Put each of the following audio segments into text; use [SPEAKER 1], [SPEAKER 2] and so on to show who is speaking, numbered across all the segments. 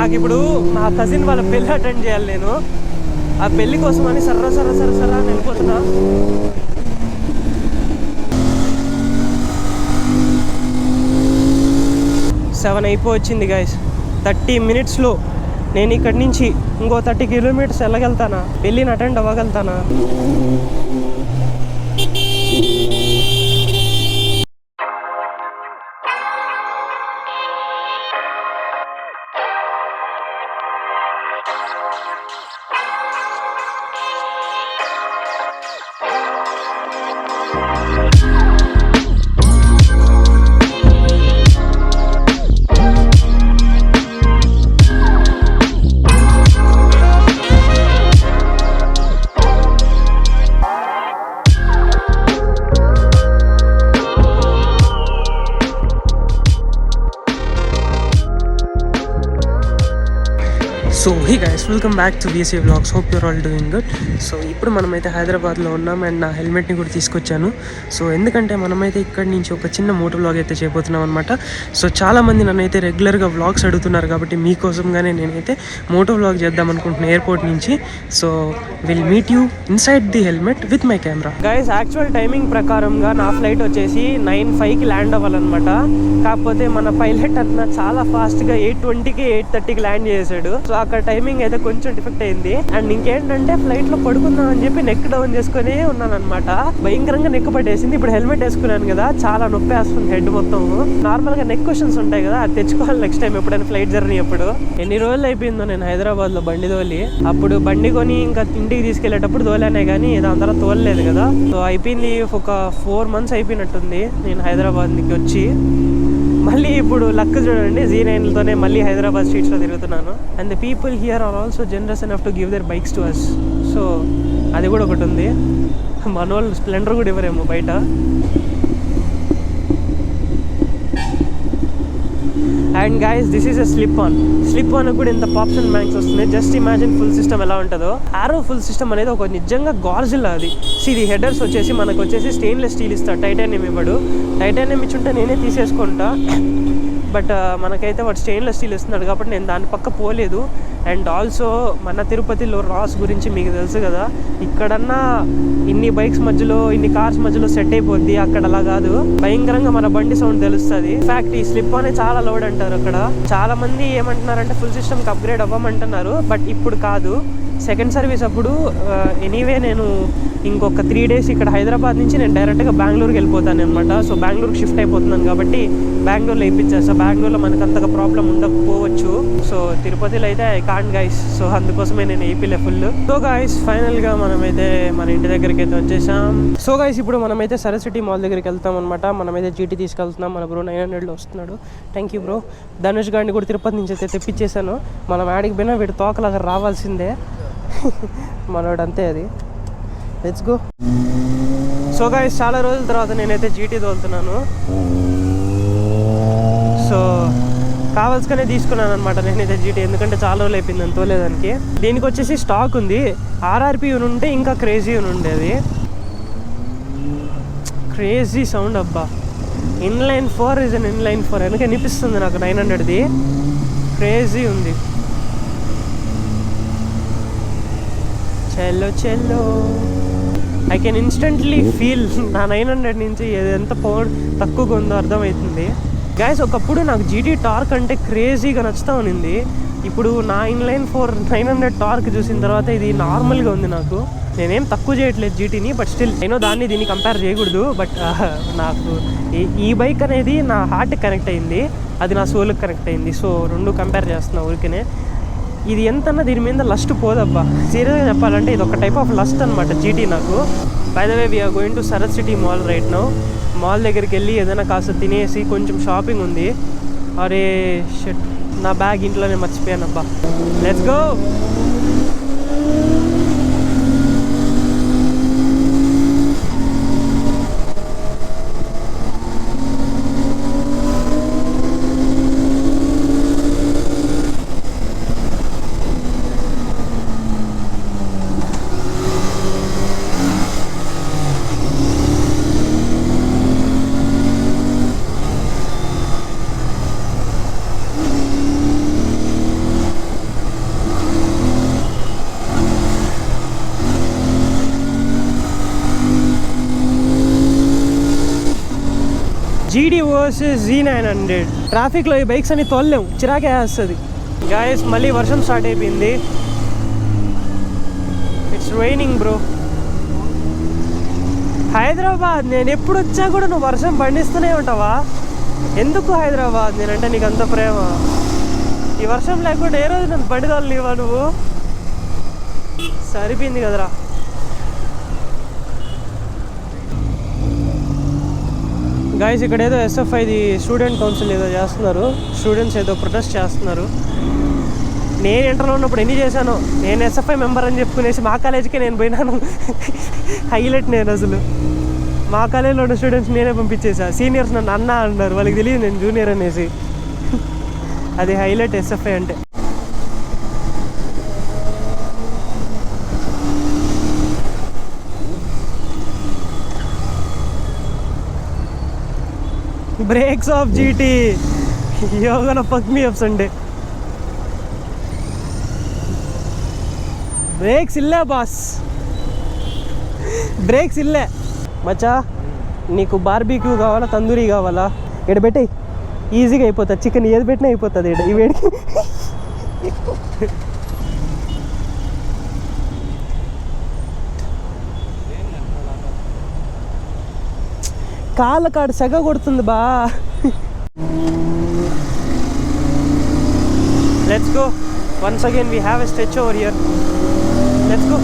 [SPEAKER 1] నాకు ఇప్పుడు మా కజిన్ వాళ్ళ పెళ్ళి అటెండ్ చేయాలి నేను. ఆ పెళ్ళి కోసం అని సర్రా అని వెళ్ళిపోతున్నా. 7 అయిపోవచ్చింది గైస్. 30 minutesలో నేను ఇక్కడి నుంచి ఇంకో 30 kilometers వెళ్ళగలుగుతానా? పెళ్ళిని అటెండ్ అవ్వగలుగుతానా? So hey guys, welcome back to VSA Vlogs. Hope you're all doing good. So ఇప్పుడు మనమైతే హైదరాబాద్లో ఉన్నాం అండ్ నా హెల్మెట్ని కూడా తీసుకొచ్చాను. సో ఎందుకంటే మనమైతే ఇక్కడి నుంచి ఒక చిన్న మోటో వ్లాగ్ అయితే చేయబోతున్నాం అనమాట. సో చాలామంది నన్ను అయితే రెగ్యులర్గా వ్లాగ్స్ అడుగుతున్నారు కాబట్టి మీకోసంగానే నేనైతే మోటో వ్లాగ్ చేద్దాం అనుకుంటున్నాను ఎయిర్పోర్ట్ నుంచి. So will meet you inside the helmet with my camera. Guys, actual timing ప్రకారంగా నా ఫ్లైట్ వచ్చేసి 9:05కి ల్యాండ్ అవ్వాలన్నమాట. కాకపోతే మన పైలట్ అన్న చాలా ఫాస్ట్గా 8:20కి 8:30కి ల్యాండ్ చేశాడు. సో అక్కడ టైమింగ్ అయితే కొంచెం డిఫెక్ట్ అయింది. అండ్ ఇంకేంటంటే ఫ్లైట్ లో పడుకుందాం అని చెప్పి నెక్ డౌన్ చేసుకునే ఉన్నాను అనమాట. భయంకరంగా నెక్ పట్టేసింది. ఇప్పుడు హెల్మెట్ వేసుకున్నాను కదా, చాలా నొప్పి వేస్తుంది హెడ్ మొత్తం. నార్మల్ గా నెక్ క్వశ్చన్స్ ఉంటాయి కదా, అది తెచ్చుకోవాలి నెక్స్ట్ టైం ఎప్పుడైనా ఫ్లైట్ జర్నీ. అప్పుడు ఎన్ని రోజులు అయిపోయిందో నేను హైదరాబాద్ లో బండి తోలి. అప్పుడు బండి కొని ఇంకా ఇంటికి తీసుకెళ్లేటప్పుడు తోలానే కానీ దాని తర్వాత తోలలేదు కదా. సో అయిపోయింది, ఒక 4 months అయిపోయినట్టుంది నేను హైదరాబాద్కి వచ్చి. మళ్ళీ ఇప్పుడు లక్ చూడండి, Z9లతోనే మళ్ళీ హైదరాబాద్ స్ట్రీట్స్లో తిరుగుతున్నాను. And the people here are also generous enough to give their bikes to us. So అది కూడా ఒకటి ఉంది. మన వాళ్ళు స్ప్లెండర్ కూడా ఇవ్వరేమో బయట. And guys, this is a slip on కూడా ఇంత పాప్స్ అండ్ బ్యాంక్స్ వస్తుంది. జస్ట్ ఇమాజిన్ ఫుల్ సిస్టమ్ ఎలా ఉంటుందో. ఆరో ఫుల్ సిస్టమ్ అనేది ఒక నిజంగా గార్జిల్లా అది. ఇది హెడర్స్ వచ్చేసి మనకు వచ్చేసి స్టెయిన్లెస్ స్టీల్ ఇస్తాడు, టైటానియం ఇవ్వడు. టైటానియం ఇచ్చుంటే నేనే తీసేసుకుంటా, బట్ మనకైతే వాడు స్టెయిన్లెస్ స్టీల్ ఇస్తున్నాడు కాబట్టి నేను దాని పక్క పోలేదు. అండ్ ఆల్సో మన తిరుపతిలో రాస్ గురించి మీకు తెలుసు కదా, ఇక్కడన్నా ఇన్ని బైక్స్ మధ్యలో ఇన్ని కార్స్ మధ్యలో సెట్ అయిపోద్ది, అక్కడ అలా కాదు. భయంకరంగా మన బండి సౌండ్ తెలుస్తుంది. ఇన్ఫాక్ట్ ఈ స్లిప్ అనే చాలా లోడ్ అంటారు అక్కడ. చాలా మంది ఏమంటున్నారంటే ఫుల్ సిస్టమ్కి అప్గ్రేడ్ అవ్వమంటున్నారు, బట్ ఇప్పుడు కాదు. సెకండ్ సర్వీస్ అప్పుడు ఎనీవే నేను ఇంకొక 3 days ఇక్కడ హైదరాబాద్ నుంచి నేను డైరెక్ట్గా బెంగళూరుకి వెళ్ళిపోతాను అనమాట. సో బెంగళూరుకి షిఫ్ట్ అయిపోతున్నాను కాబట్టి బెంగళూరులో ఇప్పించేస్తా. బెంగళూరులో మనకు అంతగా ప్రాబ్లం ఉండకపోవచ్చు. సో తిరుపతిలో అయితే ఐ కాంట్ గైస్. సో అందుకోసమే నేను ఏపీలో ఫుల్. సో గైస్, ఫైనల్గా మనమైతే మన ఇంటి దగ్గరికి అయితే వచ్చేసాం. సో గైస్, ఇప్పుడు మనమైతే సరస్వతి మాల్ దగ్గరికి వెళ్తాం అనమాట. మనమైతే GT తీసుకెళ్తున్నాం. మన బ్రో 900లో వస్తున్నాడు. Thank you bro. ధనుష్ గారిని కూడా తిరుపతి నుంచి అయితే తెప్పించేశాను. మనం ఆడికి పోయినా వీడు తోకలాగా రావాల్సిందే. మనోడు అంతే, అది. Let's go. సో గైస్, చాలా రోజుల తర్వాత నేనైతే GT తోలుతున్నాను. సో కావాల్సుకనే తీసుకున్నాను అనమాట నేనైతే GT, ఎందుకంటే చాలా రోజులు అయిపోయింది అని తోలేదానికి. దీనికి వచ్చేసి స్టాక్ ఉంది. RRP ఉంటే ఇంకా క్రేజీ ఉండేది. క్రేజీ సౌండ్ అబ్బా. ఇన్లైన్ 4 ఇస్ అన్ ఇన్లైన్ 4 ఎందుకు అనిపిస్తుంది నాకు 900ది. క్రేజీ ఉంది. చెల్లో ఐ కెన్ ఇన్స్టెంట్లీ ఫీల్ నా 900 నుంచి ఎంత పవర్ తక్కువగా ఉందో అర్థమవుతుంది. గైస్, ఒకప్పుడు నాకు GT టార్క్ అంటే క్రేజీగా నచ్చుతూ ఉన్నింది. ఇప్పుడు నా ఇన్లైన్ 4 900 టార్క్ చూసిన తర్వాత ఇది నార్మల్గా ఉంది నాకు. నేనేం తక్కువ చేయట్లేదు GTని, బట్ స్టిల్ నేను దాన్ని దీన్ని కంపేర్ చేయకూడదు. బట్ నాకు ఈ బైక్ అనేది నా హార్ట్కి కనెక్ట్ అయింది, అది నా సోల్కి కనెక్ట్ అయింది. సో రెండు కంపేర్ చేస్తున్నా ఊరికనే. ఇది ఎంతన్నా దీని మీద లస్ట్ పోదబ్బా. సీరియస్గా చెప్పాలంటే ఇది ఒక టైప్ ఆఫ్ లస్ట్ అనమాట GT నాకు. By the way, we're going to Saraswati mall right now. Mall దగ్గరికి వెళ్ళి ఏదైనా కాస్త తినేసి కొంచెం షాపింగ్ ఉంది. అరే షట్, నా బ్యాగ్ ఇంట్లోనే మర్చిపోయానబ్బా. Let's go. GD versus Z900. ట్రాఫిక్లో ఈ బైక్స్ అని తోలలేము, చిరాకే వేస్తుంది. గాయస్ మళ్ళీ వర్షం స్టార్ట్ అయిపోయింది. It's raining bro. హైదరాబాద్ నేను ఎప్పుడు వచ్చా కూడా నువ్వు వర్షం పండిస్తూనే ఉంటావా? ఎందుకు హైదరాబాద్ నేనంటే నీకు అంత ప్రేమ? ఈ వర్షం లేకుండా ఏ రోజు నన్ను బండిదాలు లేవా నువ్వు? సరిపోయింది కదరా. గాయస్ ఇక్కడ ఏదో SFIది స్టూడెంట్ కౌన్సిల్ ఏదో చేస్తున్నారు. స్టూడెంట్స్ ఏదో ప్రొటెస్ట్ చేస్తున్నారు. నేను ఇంటర్లో ఉన్నప్పుడు ఎన్ని చేశాను. నేను SFI మెంబర్ అని చెప్పుకునేసి మా కాలేజీకే నేను పోయినాను. హైలైట్ నేను అసలు మా కాలేజీలో ఉన్న స్టూడెంట్స్ నేనే పంపించేసా. సీనియర్స్ నన్ను అన్న అన్నారు, వాళ్ళకి తెలియదు నేను జూనియర్ అనేసి. అది హైలైట్ SFI అంటే. Brakes of GT. You're gonna fuck me up Sunday. Brakes ఇల్లే బాస్, బ్రేక్స్ ఇల్లే. మచ్చా నీకు బార్బీక్యూ కావాలా, తందూరి కావాలా? ఇక్కడ పెట్టి ఈజీగా అయిపోతుంది. చికెన్ ఏది పెట్టినా అయిపోతుంది ఇక్కడ ఈ వేడికి. కాళ్ళ కాడు సెగ కొడుతుంది బా. Let's go. Once again we have a stretch over here. Let's go.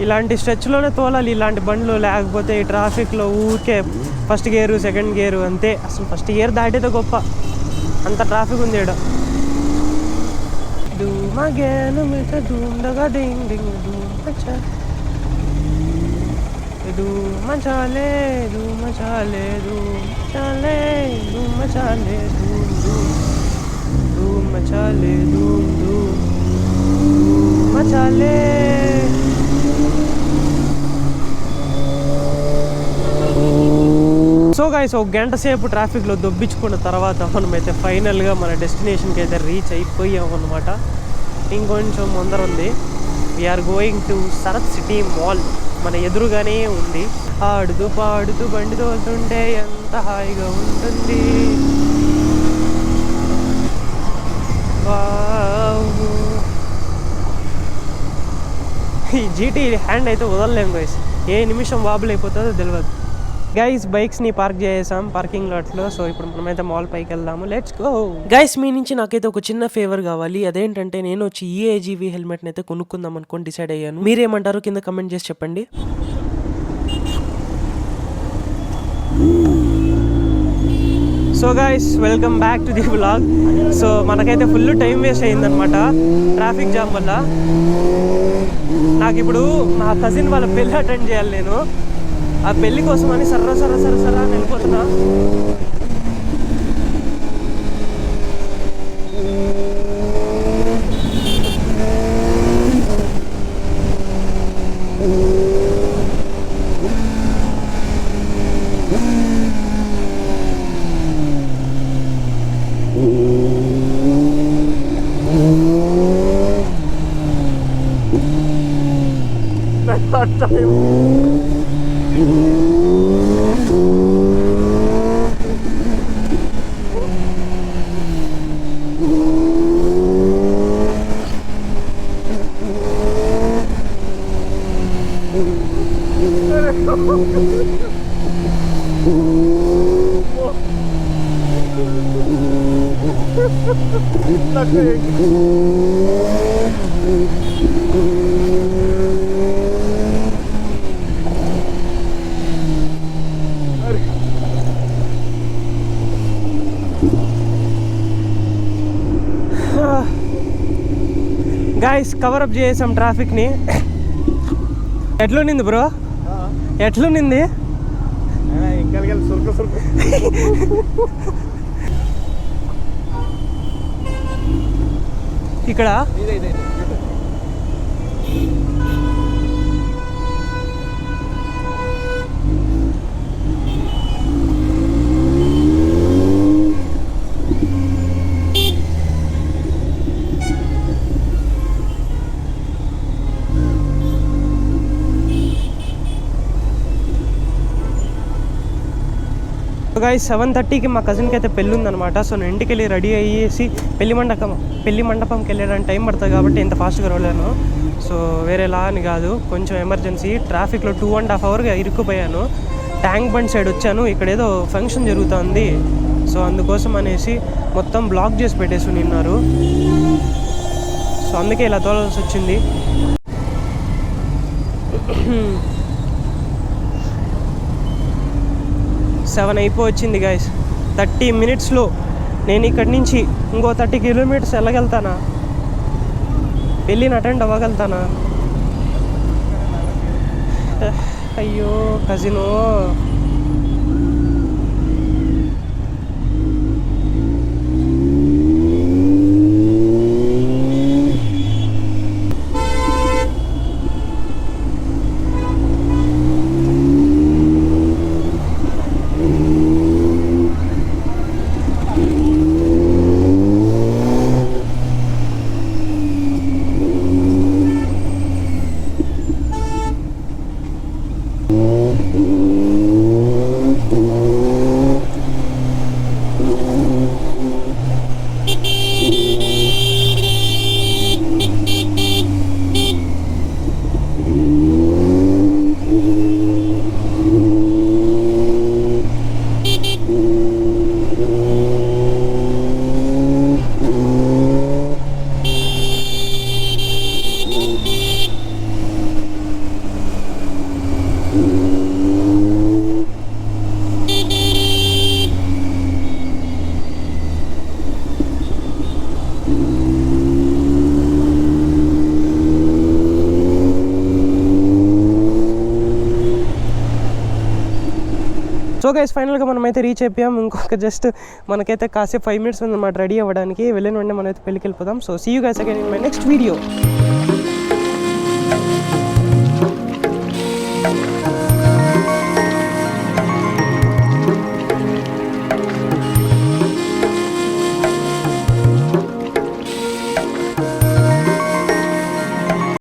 [SPEAKER 1] ఇలాంటి స్ట్రెచ్లోనే తోలాలి ఇలాంటి బండ్లు, లేకపోతే ఈ ట్రాఫిక్లో ఊరికే ఫస్ట్ గేరు సెకండ్ గేరు అంతే. అసలు ఫస్ట్ గేర్ దాటితే గొప్ప, అంత ట్రాఫిక్ ఉంది ఇక్కడ. సో గైస్ ఒక గంట సేపు ట్రాఫిక్లో దొబ్బించుకున్న తర్వాత మనమైతే ఫైనల్గా మన డెస్టినేషన్కి అయితే రీచ్ అయిపోయాం అనమాట. ఇంకొంచెం ముందర ఉంది. We're going to Sarath city mall. మన ఎదురుగానే ఉంది. ఆడుతూ పాడుతూ బండి తోలుతుంటే ఎంత హాయిగా ఉంటుంది. ఈ జీటీ హ్యాండ్ అయితే వదలలేము గైస్, ఏ నిమిషం వాబుల్ అయిపోతుందో తెలియదు. గైస్ బైక్స్ని పార్క్ చేసాం పార్కింగ్ లాట్లో. సో ఇప్పుడు మనమైతే మాల్ పైకి వెళ్దాము. Let's go. గైస్ మీ నుంచి నాకైతే ఒక చిన్న ఫేవర్ కావాలి. అదేంటంటే నేను వచ్చి EAGV హెల్మెట్ని అయితే కొనుక్కుందాం అనుకొని డిసైడ్ అయ్యాను. మీరేమంటారు కింద కమెంట్ చేసి చెప్పండి. So guys welcome back to the vlog. So మనకైతే ఫుల్ టైం వేస్ట్ అయిందనమాట ట్రాఫిక్ జామ్ వల్ల. నాకు ఇప్పుడు మా కజిన్ వాళ్ళ పెళ్ళి అటెండ్ చేయాలి. నేను ఆ పెళ్ళి కోసం అని సర్రా అని వెళ్ళిపోతున్నా. గైస్ కవర్ అప్ చేసాం ట్రాఫిక్ని. ఎట్లుండింది బ్రో? ఎట్లుండింది? ఇక్కడ గైస్ 7:30కి మా కజిన్కి అయితే పెళ్ళి ఉందనమాట. సో నేను ఇంటికి వెళ్ళి రెడీ అయ్యేసి పెళ్లి మండపంకి వెళ్ళడానికి టైం పడుతుంది కాబట్టి ఇంత ఫాస్ట్గా రాలేను. సో వేరేలా అని కాదు, కొంచెం ఎమర్జెన్సీ ట్రాఫిక్లో 2.5 అవర్గా ఇరుక్కుపోయాను. ట్యాంక్ బండ్ సైడ్ వచ్చాను, ఇక్కడ ఏదో ఫంక్షన్ జరుగుతుంది. సో అందుకోసం అనేసి మొత్తం బ్లాక్ చేసి పెట్టేసి నిన్నారు. సో అందుకే ఇలా తోలాల్సి వచ్చింది. 7 అయిపోవచ్చింది గైస్. 30 మినిట్స్లో నేను ఇక్కడి నుంచి ఇంకో 30 కిలోమీటర్స్ వెళ్ళగలుగుతానా? పెళ్ళిని అటెండ్ అవ్వగలుగుతానా? అయ్యో కజిను. సో గైస్ ఫైనల్గా మనమైతే రీచ్ అయిపోయాం. ఇంకొక జస్ట్ మనకైతే కాసేపు 5 మినిట్స్ ఉందన్నమాట రెడీ అవ్వడానికి. వెళ్ళిన వెంటనే మనమైతే పెళ్ళికి వెళ్ళిపోదాం. So see you guys again in my next video.